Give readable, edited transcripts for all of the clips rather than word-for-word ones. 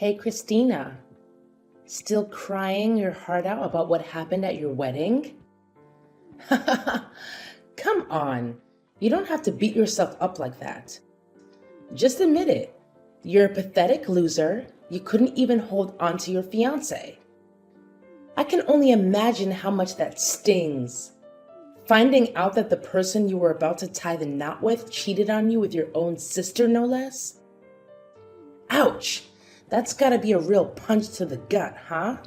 Hey, Christina, still crying your heart out about what happened at your wedding? Come on, you don't have to beat yourself up like that. Just admit it. You're a pathetic loser. You couldn't even hold on to your fiancé. I can only imagine how much that stings. Finding out that the person you were about to tie the knot with cheated on you with your own sister, no less? Ouch! That's gotta be a real punch to the gut, huh?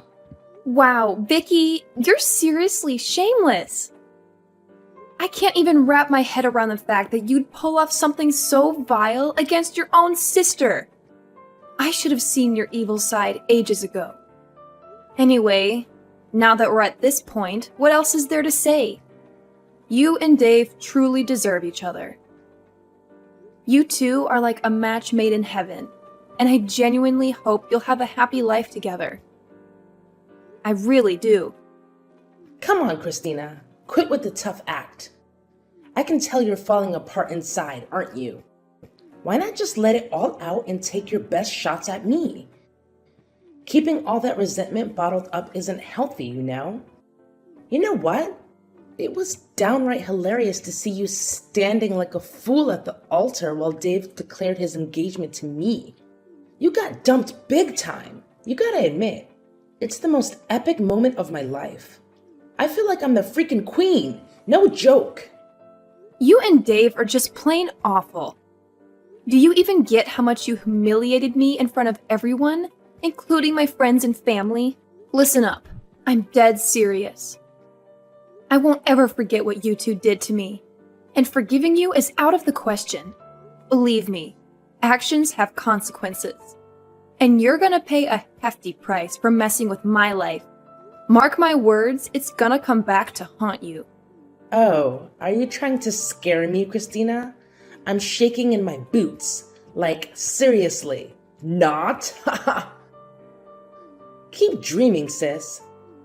Wow, Vicky, you're seriously shameless. I can't even wrap my head around the fact that you'd pull off something so vile against your own sister. I should have seen your evil side ages ago. Anyway, now that we're at this point, what else is there to say? You and Dave truly deserve each other. You two are like a match made in heaven, and I genuinely hope you'll have a happy life together. I really do. Come on, Christina. Quit with the tough act. I can tell you're falling apart inside, aren't you? Why not just let it all out and take your best shots at me? Keeping all that resentment bottled up isn't healthy, you know? You know what? It was downright hilarious to see you standing like a fool at the altar while Dave declared his engagement to me. You got dumped big time. You gotta admit, it's the most epic moment of my life. I feel like I'm the freaking queen. No joke. You and Dave are just plain awful. Do you even get how much you humiliated me in front of everyone, including my friends and family? Listen up. I'm dead serious. I won't ever forget what you two did to me, and forgiving you is out of the question. Believe me, actions have consequences, and you're gonna pay a hefty price for messing with my life. Mark my words, it's gonna come back to haunt you. Oh, are you trying to scare me, Christina? I'm shaking in my boots. Like, seriously. Not? Keep dreaming, sis.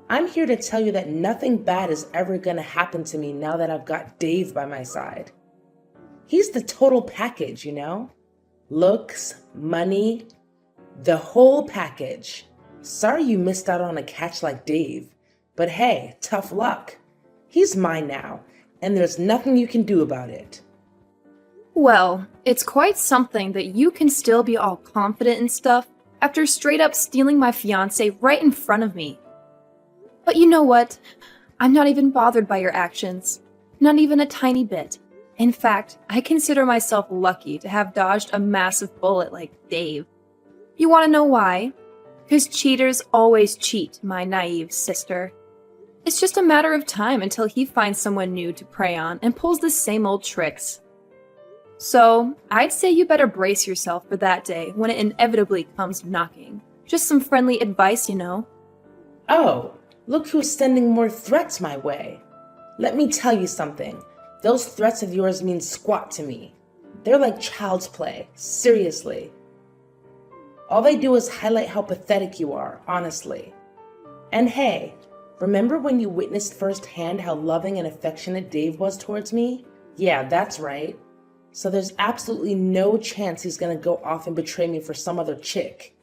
I'm here to tell you that nothing bad is ever gonna happen to me now that I've got Dave by my side. He's the total package, you know? Looks, money, the whole package. Sorry you missed out on a catch like Dave, but hey, tough luck. He's mine now, and there's nothing you can do about it. Well, it's quite something that you can still be all confident and stuff after straight up stealing my fiancé right in front of me. But you know what? I'm not even bothered by your actions. Not even a tiny bit. In fact, I consider myself lucky to have dodged a massive bullet like Dave. You want to know why? Because cheaters always cheat, my naive sister. It's just a matter of time until he finds someone new to prey on and pulls the same old tricks. So, I'd say you better brace yourself for that day when it inevitably comes knocking. Just some friendly advice, you know. Oh, look who's sending more threats my way. Let me tell you something. Those threats of yours mean squat to me. They're like child's play, seriously. All they do is highlight how pathetic you are, honestly. And hey, remember when you witnessed firsthand how loving and affectionate Dave was towards me? Yeah, that's right. So there's absolutely no chance he's gonna go off and betray me for some other chick.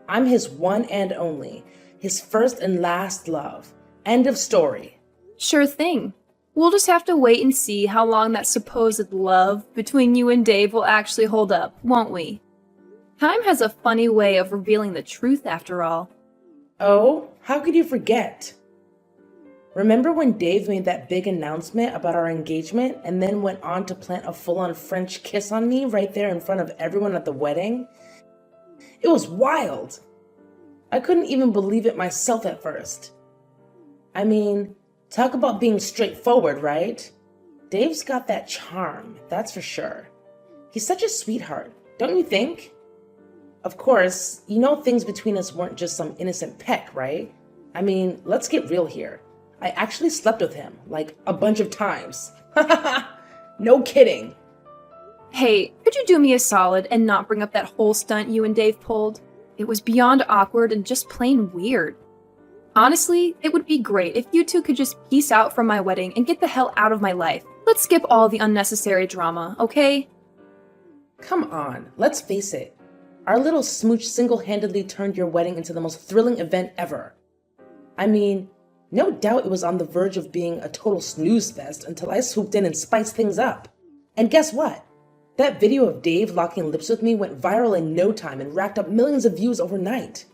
I'm his one and only, his first and last love. End of story. Sure thing. We'll just have to wait and see how long that supposed love between you and Dave will actually hold up, won't we? Time has a funny way of revealing the truth after all. Oh, how could you forget? Remember when Dave made that big announcement about our engagement and then went on to plant a full-on French kiss on me right there in front of everyone at the wedding? It was wild. I couldn't even believe it myself at first. I mean, talk about being straightforward, right? Dave's got that charm, that's for sure. He's such a sweetheart, don't you think? Of course, you know things between us weren't just some innocent peck, right? I mean, let's get real here. I actually slept with him, like a bunch of times. No kidding. Hey, could you do me a solid and not bring up that whole stunt you and Dave pulled? It was beyond awkward and just plain weird. Honestly, it would be great if you two could just peace out from my wedding and get the hell out of my life. Let's skip all the unnecessary drama, okay? Come on, let's face it. Our little smooch single-handedly turned your wedding into the most thrilling event ever. I mean, no doubt it was on the verge of being a total snooze fest until I swooped in and spiced things up. And guess what? That video of Dave locking lips with me went viral in no time and racked up millions of views overnight.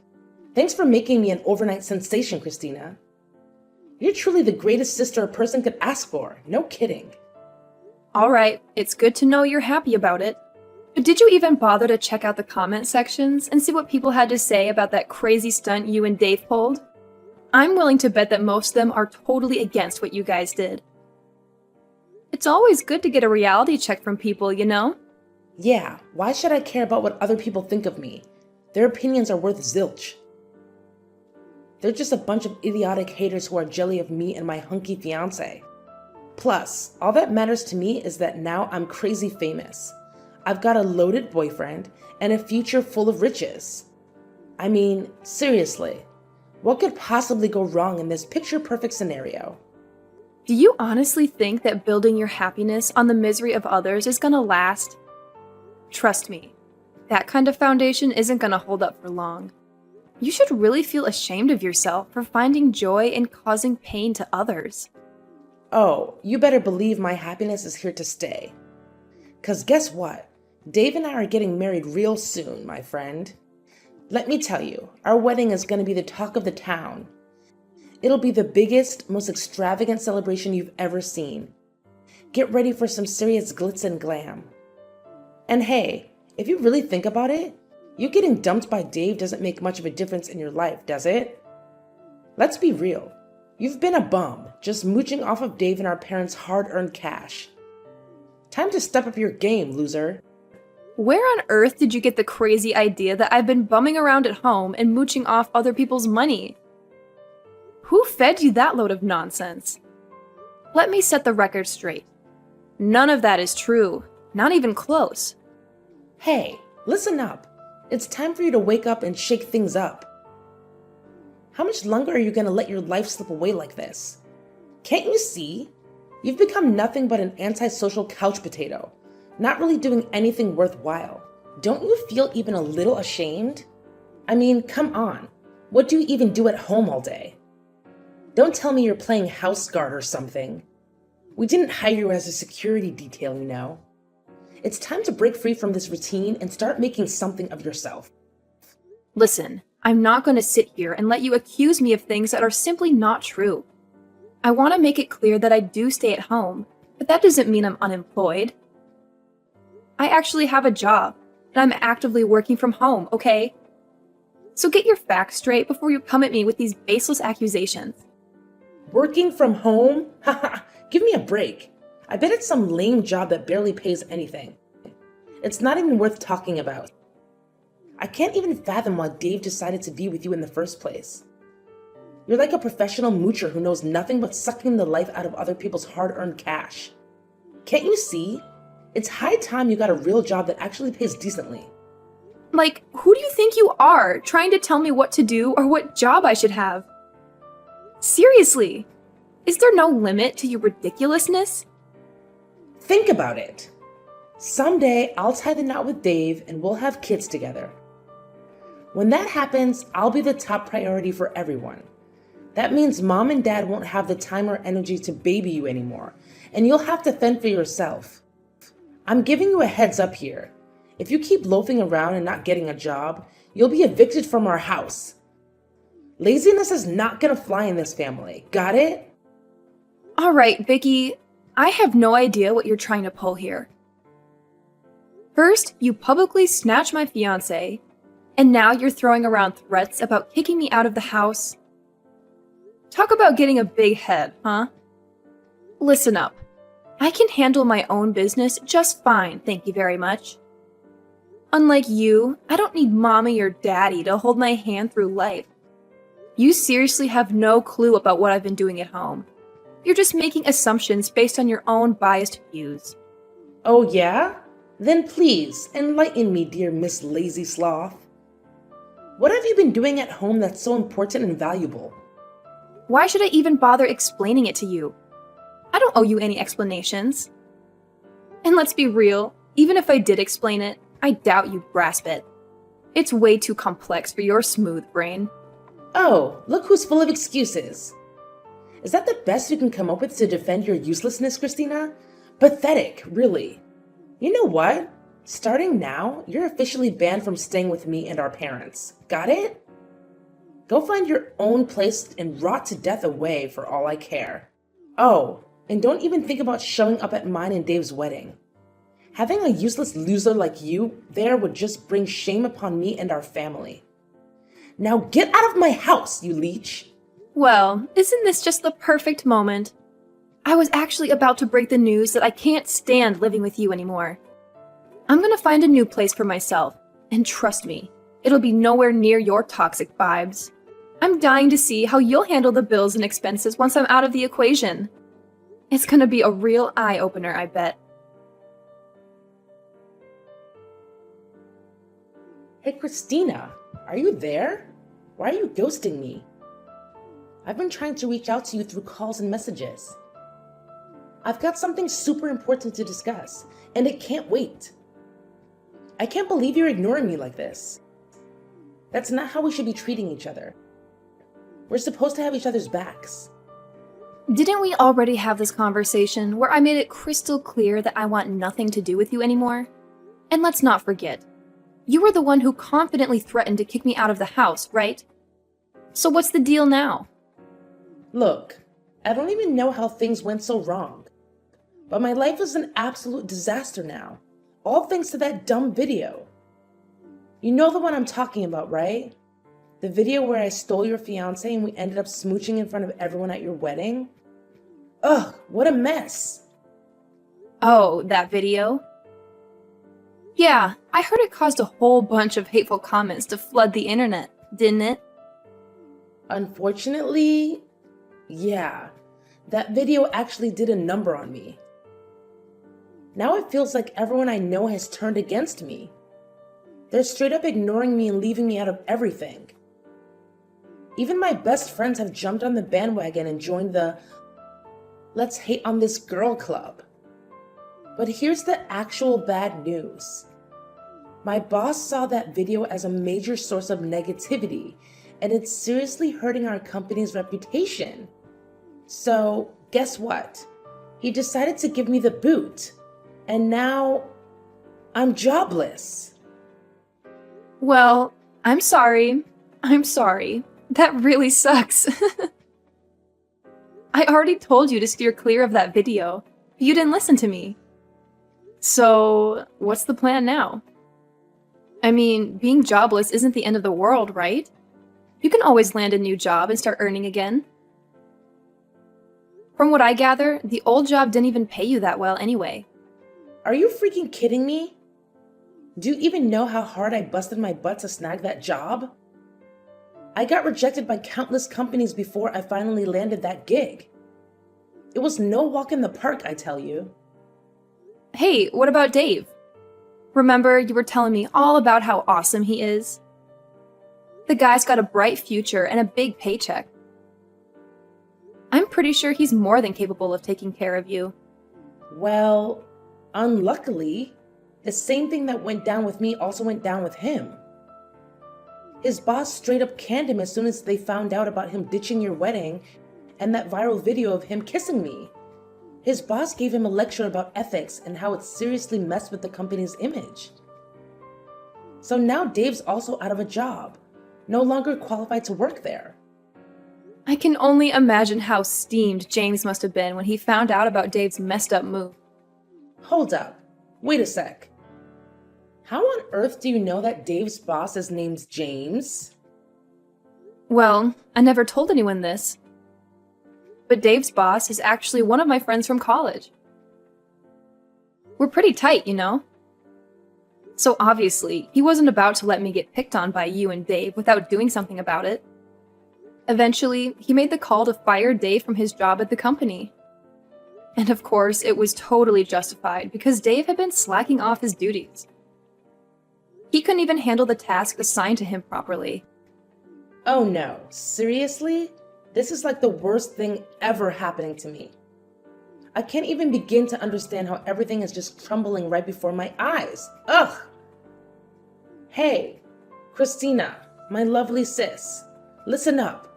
Thanks for making me an overnight sensation, Christina. You're truly the greatest sister a person could ask for. No kidding. Alright, it's good to know you're happy about it. But did you even bother to check out the comment sections and see what people had to say about that crazy stunt you and Dave pulled? I'm willing to bet that most of them are totally against what you guys did. It's always good to get a reality check from people, you know? Yeah, why should I care about what other people think of me? Their opinions are worth zilch. They're just a bunch of idiotic haters who are jelly of me and my hunky fiancé. Plus, all that matters to me is that now I'm crazy famous. I've got a loaded boyfriend and a future full of riches. I mean, seriously, what could possibly go wrong in this picture-perfect scenario? Do you honestly think that building your happiness on the misery of others is gonna last? Trust me, that kind of foundation isn't gonna hold up for long. You should really feel ashamed of yourself for finding joy in causing pain to others. Oh, you better believe my happiness is here to stay. 'Cause guess what? Dave and I are getting married real soon, my friend. Let me tell you, our wedding is gonna be the talk of the town. It'll be the biggest, most extravagant celebration you've ever seen. Get ready for some serious glitz and glam. And hey, if you really think about it, you getting dumped by Dave doesn't make much of a difference in your life, does it? Let's be real. You've been a bum, just mooching off of Dave and our parents' hard-earned cash. Time to step up your game, loser. Where on earth did you get the crazy idea that I've been bumming around at home and mooching off other people's money? Who fed you that load of nonsense? Let me set the record straight. None of that is true, not even close. Hey, listen up. It's time for you to wake up and shake things up. How much longer are you going to let your life slip away like this? Can't you see? You've become nothing but an antisocial couch potato, not really doing anything worthwhile. Don't you feel even a little ashamed? I mean, come on. What do you even do at home all day? Don't tell me you're playing house guard or something. We didn't hire you as a security detail, you know. It's time to break free from this routine and start making something of yourself. Listen, I'm not going to sit here and let you accuse me of things that are simply not true. I want to make it clear that I do stay at home, but that doesn't mean I'm unemployed. I actually have a job, and I'm actively working from home, okay? So get your facts straight before you come at me with these baseless accusations. Working from home? Haha, give me a break. I bet it's some lame job that barely pays anything. It's not even worth talking about. I can't even fathom why Dave decided to be with you in the first place. You're like a professional moocher who knows nothing but sucking the life out of other people's hard-earned cash. Can't you see? It's high time you got a real job that actually pays decently. Like, who do you think you are, trying to tell me what to do or what job I should have? Seriously, is there no limit to your ridiculousness? Think about it. Someday I'll tie the knot with Dave and we'll have kids together. When that happens, I'll be the top priority for everyone. That means mom and dad won't have the time or energy to baby you anymore, and you'll have to fend for yourself. I'm giving you a heads up here. If you keep loafing around and not getting a job, you'll be evicted from our house. Laziness is not gonna fly in this family. Got it? All right, Vicky, I have no idea what you're trying to pull here. First, you publicly snatched my fiancé, and now you're throwing around threats about kicking me out of the house. Talk about getting a big head, huh? Listen up. I can handle my own business just fine, thank you very much. Unlike you, I don't need mommy or daddy to hold my hand through life. You seriously have no clue about what I've been doing at home. You're just making assumptions based on your own biased views. Oh yeah? Then please, enlighten me, dear Miss Lazy Sloth. What have you been doing at home that's so important and valuable? Why should I even bother explaining it to you? I don't owe you any explanations. And let's be real, even if I did explain it, I doubt you'd grasp it. It's way too complex for your smooth brain. Oh, look who's full of excuses. Is that the best you can come up with to defend your uselessness, Christina? Pathetic, really. You know what? Starting now, you're officially banned from staying with me and our parents. Got it? Go find your own place and rot to death away for all I care. Oh, and don't even think about showing up at mine and Dave's wedding. Having a useless loser like you there would just bring shame upon me and our family. Now get out of my house, you leech! Well, isn't this just the perfect moment? I was actually about to break the news that I can't stand living with you anymore. I'm gonna find a new place for myself, and trust me, it'll be nowhere near your toxic vibes. I'm dying to see how you'll handle the bills and expenses once I'm out of the equation. It's gonna be a real eye-opener, I bet. Hey Christina, are you there? Why are you ghosting me? I've been trying to reach out to you through calls and messages. I've got something super important to discuss, and it can't wait. I can't believe you're ignoring me like this. That's not how we should be treating each other. We're supposed to have each other's backs. Didn't we already have this conversation where I made it crystal clear that I want nothing to do with you anymore? And let's not forget, you were the one who confidently threatened to kick me out of the house, right? So what's the deal now? Look, I don't even know how things went so wrong. But my life is an absolute disaster now. All thanks to that dumb video. You know the one I'm talking about, right? The video where I stole your fiancé and we ended up smooching in front of everyone at your wedding? Ugh, what a mess. Oh, that video? Yeah, I heard it caused a whole bunch of hateful comments to flood the internet, didn't it? Unfortunately, yeah. That video actually did a number on me. Now it feels like everyone I know has turned against me. They're straight up ignoring me and leaving me out of everything. Even my best friends have jumped on the bandwagon and joined the "Let's hate on this girl" club. But here's the actual bad news. My boss saw that video as a major source of negativity, and it's seriously hurting our company's reputation. So, guess what? He decided to give me the boot, and now I'm jobless. Well, I'm sorry. I'm sorry. That really sucks. I already told you to steer clear of that video. You didn't listen to me. So, what's the plan now? I mean, being jobless isn't the end of the world, right? You can always land a new job and start earning again. From what I gather, the old job didn't even pay you that well anyway. Are you freaking kidding me? Do you even know how hard I busted my butt to snag that job? I got rejected by countless companies before I finally landed that gig. It was no walk in the park, I tell you. Hey, what about Dave? Remember, you were telling me all about how awesome he is? The guy's got a bright future and a big paycheck. I'm pretty sure he's more than capable of taking care of you. Well, unluckily, the same thing that went down with me also went down with him. His boss straight up canned him as soon as they found out about him ditching your wedding and that viral video of him kissing me. His boss gave him a lecture about ethics and how it seriously messed with the company's image. So now Dave's also out of a job, no longer qualified to work there. I can only imagine how steamed James must have been when he found out about Dave's messed up move. Hold up. Wait a sec. How on earth do you know that Dave's boss is named James? Well, I never told anyone this. But Dave's boss is actually one of my friends from college. We're pretty tight, you know? So obviously, he wasn't about to let me get picked on by you and Dave without doing something about it. Eventually, he made the call to fire Dave from his job at the company. And of course, it was totally justified because Dave had been slacking off his duties. He couldn't even handle the task assigned to him properly. Oh no, seriously? This is like the worst thing ever happening to me. I can't even begin to understand how everything is just crumbling right before my eyes. Ugh! Hey, Christina, my lovely sis, listen up.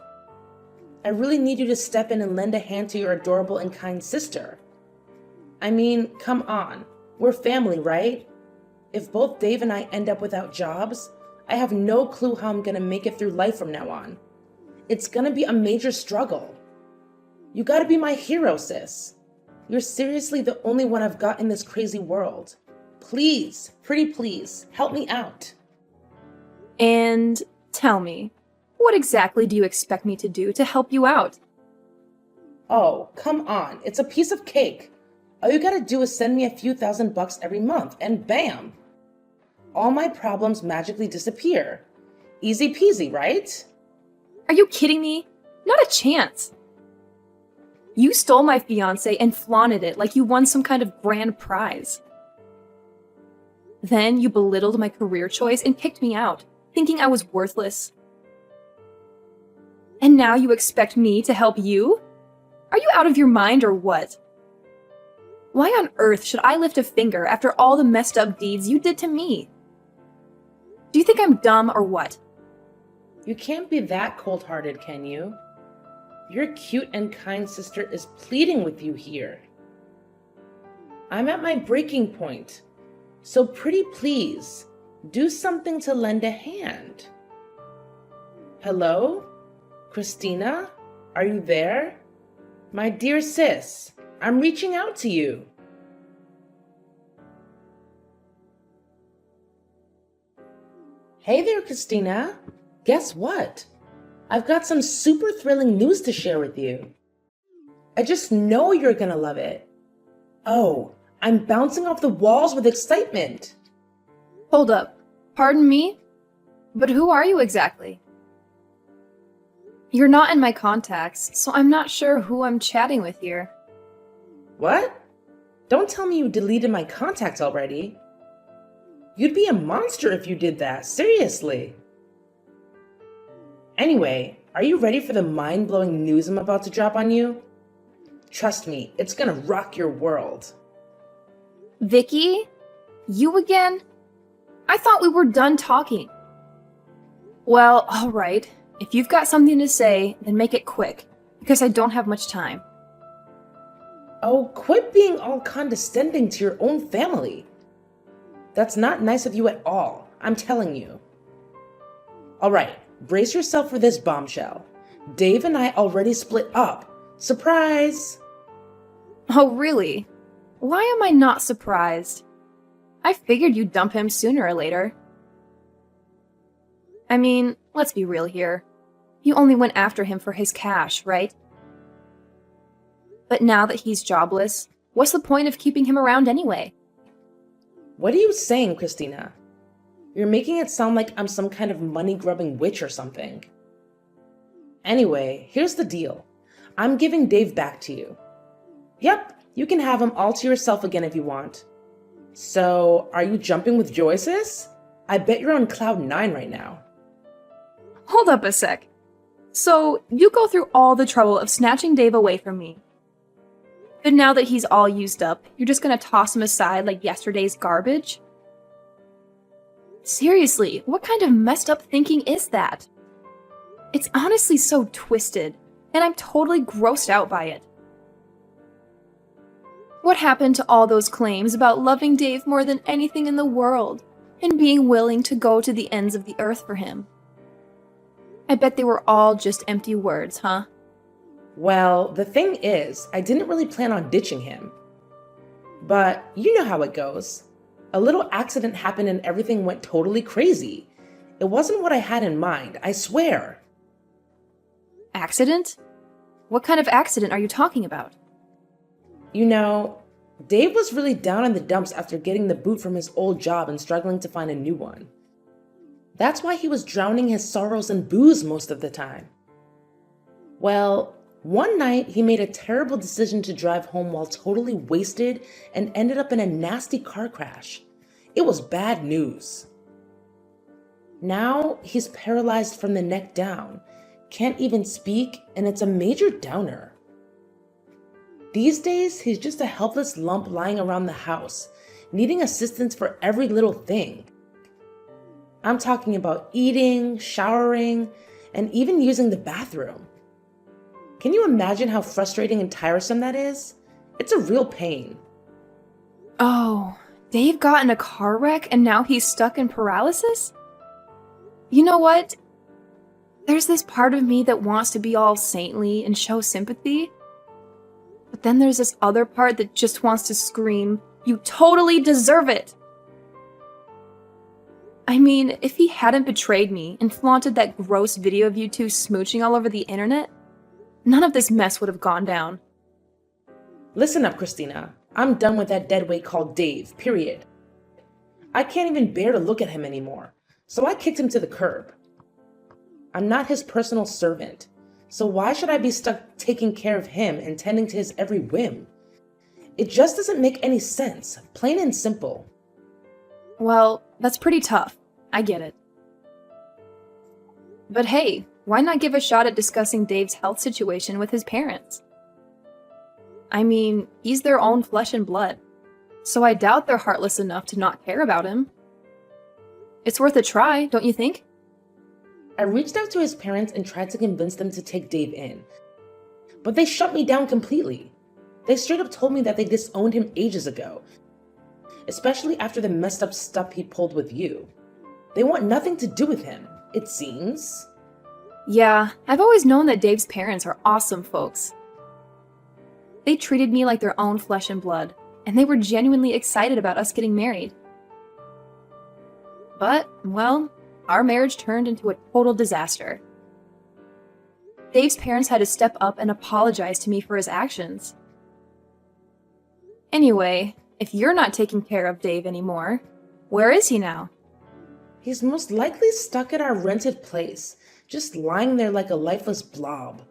I really need you to step in and lend a hand to your adorable and kind sister. I mean, come on, we're family, right? If both Dave and I end up without jobs, I have no clue how I'm gonna make it through life from now on. It's gonna be a major struggle. You gotta be my hero, sis. You're seriously the only one I've got in this crazy world. Please, pretty please, help me out. And tell me, what exactly do you expect me to do to help you out? Oh, come on, it's a piece of cake. All you gotta do is send me a few $1,000 every month, and bam! All my problems magically disappear. Easy peasy, right? Are you kidding me? Not a chance. You stole my fiancé and flaunted it like you won some kind of grand prize. Then you belittled my career choice and kicked me out, thinking I was worthless. And now you expect me to help you? Are you out of your mind or what? Why on earth should I lift a finger after all the messed up deeds you did to me? Do you think I'm dumb or what? You can't be that cold-hearted, can you? Your cute and kind sister is pleading with you here. I'm at my breaking point, so pretty please, do something to lend a hand. Hello? Christina? Are you there? My dear sis, I'm reaching out to you. Hey there, Christina. Guess what? I've got some super thrilling news to share with you. I just know you're gonna love it. Oh, I'm bouncing off the walls with excitement. Hold up. Pardon me? But who are you exactly? You're not in my contacts, so I'm not sure who I'm chatting with here. What? Don't tell me you deleted my contacts already. You'd be a monster if you did that, seriously. Anyway, are you ready for the mind-blowing news I'm about to drop on you? Trust me, it's gonna rock your world. Vicky? You again? I thought we were done talking. Well, alright. If you've got something to say, then make it quick, because I don't have much time. Oh, quit being all condescending to your own family. That's not nice of you at all, I'm telling you. Alright, brace yourself for this bombshell. Dave and I already split up. Surprise! Oh, really? Why am I not surprised? I figured you'd dump him sooner or later. I mean, let's be real here. You only went after him for his cash, right? But now that he's jobless, what's the point of keeping him around anyway? What are you saying, Christina? You're making it sound like I'm some kind of money-grubbing witch or something. Anyway, here's the deal. I'm giving Dave back to you. Yep, you can have him all to yourself again if you want. So, are you jumping with joy, sis? I bet you're on cloud 9 right now. Hold up a sec. So, you go through all the trouble of snatching Dave away from me. But now that he's all used up, you're just gonna toss him aside like yesterday's garbage? Seriously, what kind of messed up thinking is that? It's honestly so twisted, and I'm totally grossed out by it. What happened to all those claims about loving Dave more than anything in the world, and being willing to go to the ends of the earth for him? I bet they were all just empty words, huh? Well, the thing is, I didn't really plan on ditching him. But you know how it goes. A little accident happened and everything went totally crazy. It wasn't what I had in mind, I swear. Accident? What kind of accident are you talking about? You know, Dave was really down in the dumps after getting the boot from his old job and struggling to find a new one. That's why he was drowning his sorrows in booze most of the time. Well, one night he made a terrible decision to drive home while totally wasted and ended up in a nasty car crash. It was bad news. Now he's paralyzed from the neck down, can't even speak, and it's a major downer. These days, he's just a helpless lump lying around the house, needing assistance for every little thing. I'm talking about eating, showering, and even using the bathroom. Can you imagine how frustrating and tiresome that is? It's a real pain. Oh, Dave got in a car wreck and now he's stuck in paralysis? You know what? There's this part of me that wants to be all saintly and show sympathy. But then there's this other part that just wants to scream, "You totally deserve it!" I mean, if he hadn't betrayed me and flaunted that gross video of you two smooching all over the internet, none of this mess would have gone down. Listen up, Christina. I'm done with that deadweight called Dave, period. I can't even bear to look at him anymore, so I kicked him to the curb. I'm not his personal servant, so why should I be stuck taking care of him and tending to his every whim? It just doesn't make any sense, plain and simple. Well, that's pretty tough. I get it. But hey, why not give a shot at discussing Dave's health situation with his parents? I mean, he's their own flesh and blood, so I doubt they're heartless enough to not care about him. It's worth a try, don't you think? I reached out to his parents and tried to convince them to take Dave in, but they shut me down completely. They straight up told me that they disowned him ages ago, especially after the messed up stuff he pulled with you. They want nothing to do with him, it seems. Yeah, I've always known that Dave's parents are awesome folks. They treated me like their own flesh and blood, and they were genuinely excited about us getting married. But, well, our marriage turned into a total disaster. Dave's parents had to step up and apologize to me for his actions. Anyway, if you're not taking care of Dave anymore, where is he now? He's most likely stuck at our rented place, just lying there like a lifeless blob.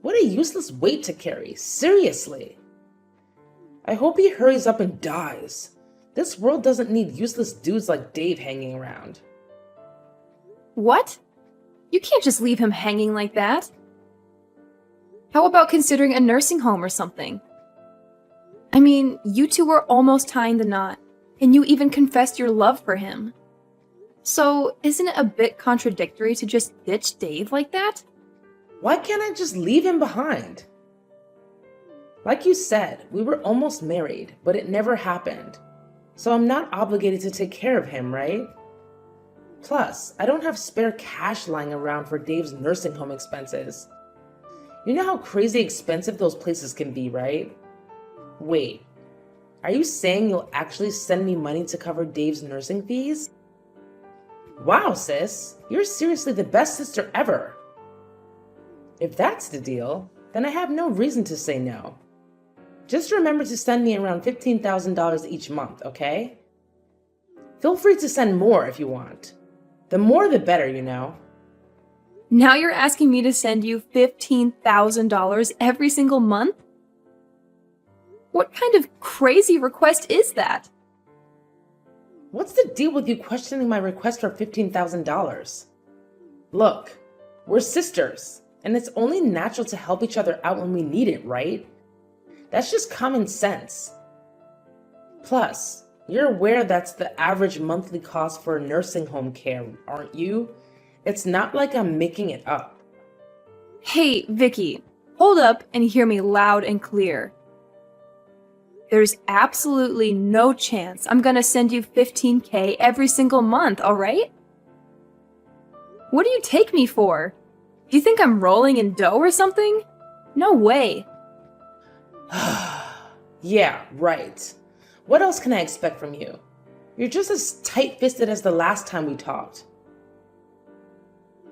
What a useless weight to carry, seriously. I hope he hurries up and dies. This world doesn't need useless dudes like Dave hanging around. What? You can't just leave him hanging like that. How about considering a nursing home or something? I mean, you two were almost tying the knot, and you even confessed your love for him. So, isn't it a bit contradictory to just ditch Dave like that? Why can't I just leave him behind? Like you said, we were almost married, but it never happened. So I'm not obligated to take care of him, right? Plus, I don't have spare cash lying around for Dave's nursing home expenses. You know how crazy expensive those places can be, right? Wait, are you saying you'll actually send me money to cover Dave's nursing fees? Wow, sis, you're seriously the best sister ever. If that's the deal, then I have no reason to say no. Just remember to send me around $15,000 each month, okay? Feel free to send more if you want. The more the better, you know. Now you're asking me to send you $15,000 every single month? What kind of crazy request is that? What's the deal with you questioning my request for $15,000? Look, we're sisters, and it's only natural to help each other out when we need it, right? That's just common sense. Plus, you're aware that's the average monthly cost for nursing home care, aren't you? It's not like I'm making it up. Hey, Vicky, hold up and hear me loud and clear. There's absolutely no chance I'm gonna send you $15K every single month, alright? What do you take me for? Do you think I'm rolling in dough or something? No way. Yeah, right. What else can I expect from you? You're just as tight-fisted as the last time we talked.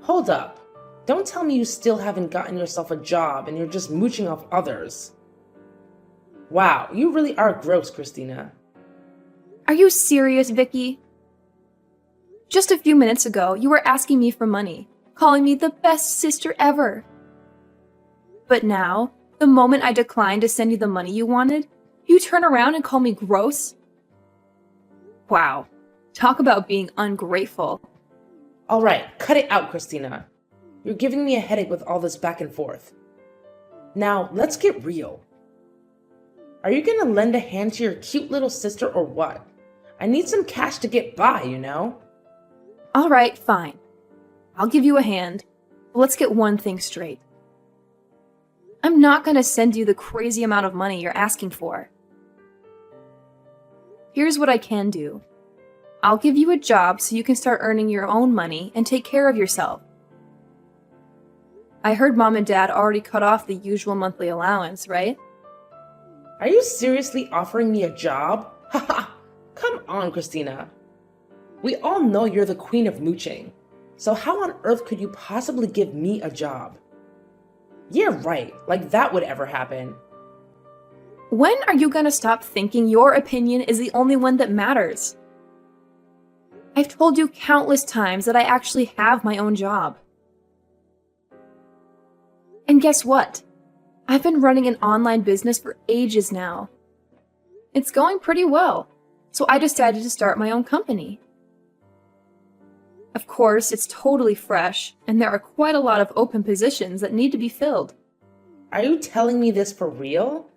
Hold up. Don't tell me you still haven't gotten yourself a job and you're just mooching off others. Wow, you really are gross, Christina. Are you serious, Vicky? Just a few minutes ago, you were asking me for money, calling me the best sister ever. But now, the moment I declined to send you the money you wanted, you turn around and call me gross? Wow, talk about being ungrateful. All right, cut it out, Christina. You're giving me a headache with all this back and forth. Now, let's get real. Are you gonna lend a hand to your cute little sister or what? I need some cash to get by, you know? Alright, fine. I'll give you a hand, but let's get one thing straight. I'm not gonna send you the crazy amount of money you're asking for. Here's what I can do. I'll give you a job so you can start earning your own money and take care of yourself. I heard Mom and Dad already cut off the usual monthly allowance, right? Are you seriously offering me a job? Haha, come on, Christina. We all know you're the queen of mooching, so how on earth could you possibly give me a job? Yeah, right, like that would ever happen. When are you gonna stop thinking your opinion is the only one that matters? I've told you countless times that I actually have my own job. And guess what? I've been running an online business for ages now. It's going pretty well, so I decided to start my own company. Of course, it's totally fresh, and there are quite a lot of open positions that need to be filled. Are you telling me this for real?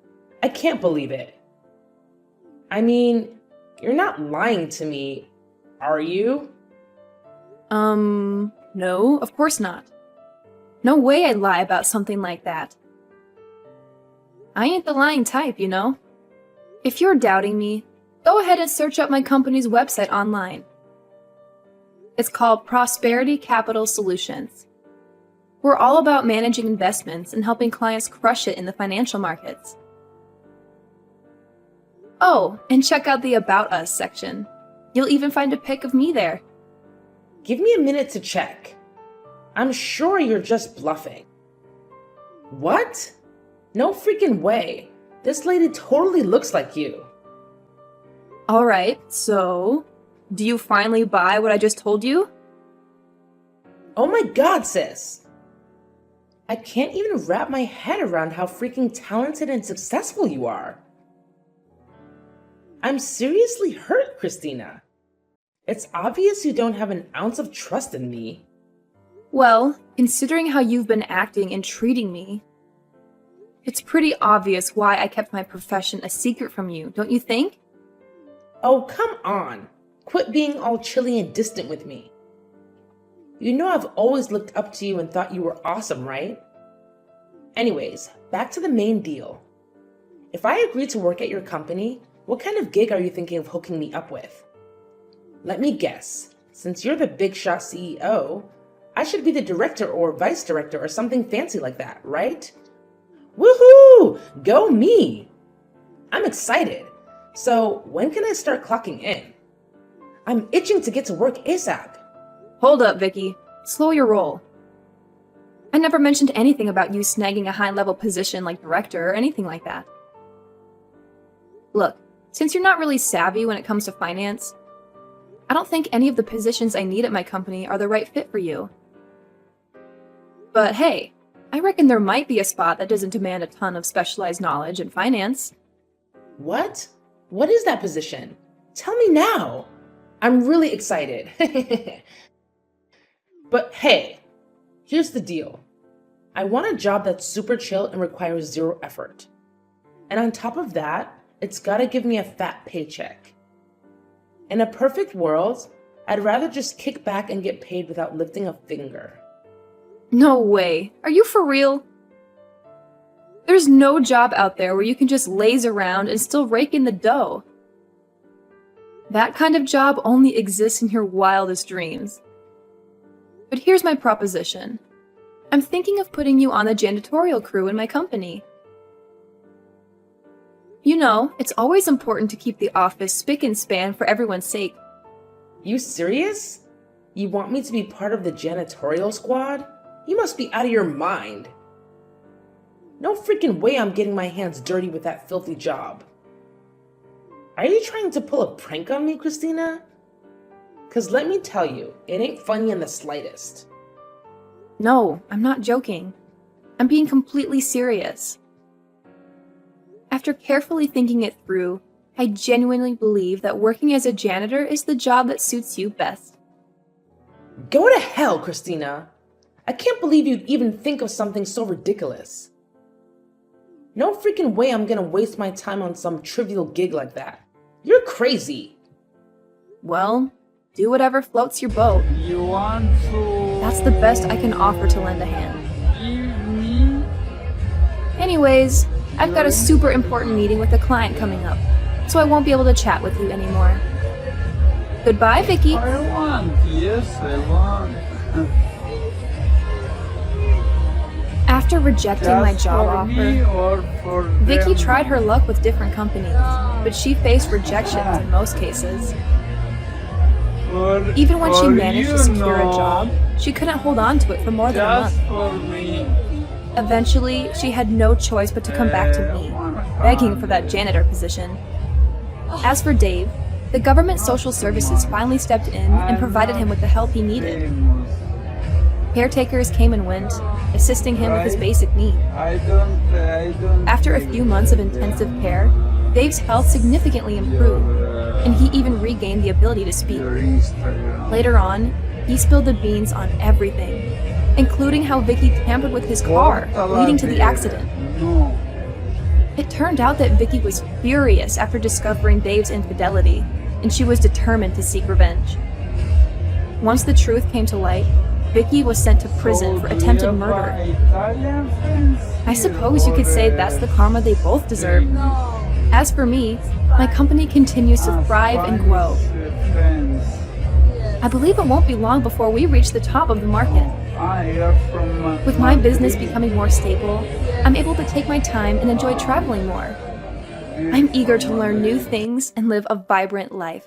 I can't believe it. I mean, you're not lying to me, are you? No, of course not. No way I'd lie about something like that. I ain't the lying type, you know? If you're doubting me, go ahead and search up my company's website online. It's called Prosperity Capital Solutions. We're all about managing investments and helping clients crush it in the financial markets. Oh, and check out the About Us section. You'll even find a pic of me there. Give me a minute to check. I'm sure you're just bluffing. What? No freaking way. This lady totally looks like you. Alright, so do you finally buy what I just told you? Oh my god, sis. I can't even wrap my head around how freaking talented and successful you are. I'm seriously hurt, Christina. It's obvious you don't have an ounce of trust in me. Well, considering how you've been acting and treating me, it's pretty obvious why I kept my profession a secret from you, don't you think? Oh, come on. Quit being all chilly and distant with me. You know I've always looked up to you and thought you were awesome, right? Anyways, back to the main deal. If I agree to work at your company, what kind of gig are you thinking of hooking me up with? Let me guess. Since you're the big shot CEO, I should be the director or vice director or something fancy like that, right? Woohoo! Go me! I'm excited. So when can I start clocking in? I'm itching to get to work ASAP. Hold up, Vicky. Slow your roll. I never mentioned anything about you snagging a high-level position like director or anything like that. Look, since you're not really savvy when it comes to finance, I don't think any of the positions I need at my company are the right fit for you. But hey, I reckon there might be a spot that doesn't demand a ton of specialized knowledge in finance. What? What is that position? Tell me now. I'm really excited. But hey, here's the deal. I want a job that's super chill and requires zero effort. And on top of that, it's gotta give me a fat paycheck. In a perfect world, I'd rather just kick back and get paid without lifting a finger. No way. Are you for real? There's no job out there where you can just laze around and still rake in the dough. That kind of job only exists in your wildest dreams. But here's my proposition. I'm thinking of putting you on the janitorial crew in my company. You know, it's always important to keep the office spick and span for everyone's sake. You serious? You want me to be part of the janitorial squad? You must be out of your mind. No freaking way I'm getting my hands dirty with that filthy job. Are you trying to pull a prank on me, Christina? 'Cause let me tell you, it ain't funny in the slightest. No, I'm not joking. I'm being completely serious. After carefully thinking it through, I genuinely believe that working as a janitor is the job that suits you best. Go to hell, Christina. I can't believe you'd even think of something so ridiculous. No freaking way I'm gonna waste my time on some trivial gig like that. You're crazy. Well, do whatever floats your boat. You want to... That's the best I can offer to lend a hand. Give me... Anyways, I've got a super important meeting with a client coming up, so I won't be able to chat with you anymore. Goodbye, Vicky. I want. Yes, I want. After rejecting my Just job for me offer, or for Vicky them? tried her luck with different companies, but she faced rejections in most cases. Even when she managed to secure a job, she couldn't hold on to it for more than a Just month. for me. Eventually, she had no choice but to come back to me, begging for that janitor position. As for Dave, the government social services finally stepped in and provided him with the help he needed. Caretakers came and went, assisting him with his basic needs. I don't... After a few months of intensive care, Dave's health significantly improved, and he even regained the ability to speak. Your Instagram. Later on, he spilled the beans on everything, including how Vicky tampered with his car, leading to the accident. No. It turned out that Vicky was furious after discovering Dave's infidelity, and she was determined to seek revenge. Once the truth came to light, Vicky was sent to prison for attempted murder. I suppose you could say that's the karma they both deserve. As for me, my company continues to thrive and grow. I believe it won't be long before we reach the top of the market. With my business becoming more stable, I'm able to take my time and enjoy traveling more. I'm eager to learn new things and live a vibrant life.